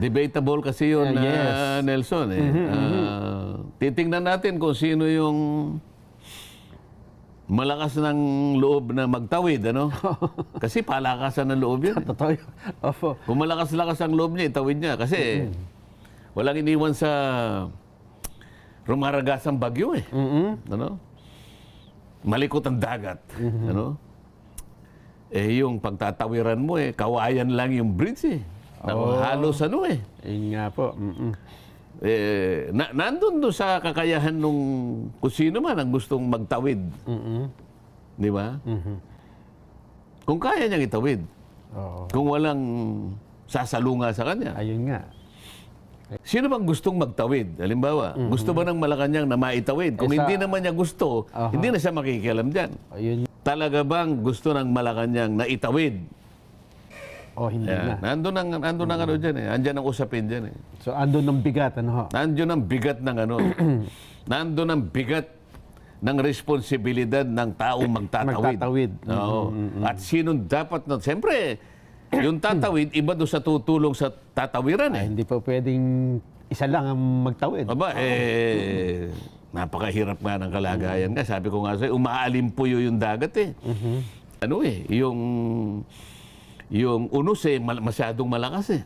Debatable kasi yun, Yes. Nelson. Titingnan natin kung sino yung malakas ng loob na magtawid, ano? Kasi palakasan ng loob yun. Totoo yun. Opo. Kung malakas-lakas ang loob niya, itawid niya. Kasi walang iniwan sa rumaragasang bagyo eh. Ano? Malikot ang dagat. Ano? Eh yung pagtatawiran mo eh, kawayan lang yung bridge eh. Halos ano eh. Yun nga po. Nandun doon sa kakayahan nung kung sino man ang gustong magtawid. Di ba? Kung kaya niyang itawid. Oo. Kung walang sasalunga sa kanya. Ayun nga. Sino bang gustong magtawid? Halimbawa, gusto ba ng Malacanang na maitawid? Kung Eh, hindi naman niya gusto, hindi na siya makikialam dyan. Ayun. Talaga bang gusto ng Malacanang na itawid? O hindi na. Nandun ang ano dyan eh. Andyan ang usapin dyan eh. So, andun ng bigat, ano ho? Nandun ang bigat ng ano. Nandun ang bigat ng responsibilidad ng taong magtatawid. Magtatawid. Oo. At sinong dapat na... Siyempre, yung tatawid, iba doon sa tutulong sa tatawiran eh. Ay, hindi po pwedeng isa lang ang magtawid. Aba, napakahirap nga ng kalagayan nga. Sabi ko nga sa'yo, umaalimpuyo yung dagat eh. Ano eh, yung unos eh, masyadong malakas eh.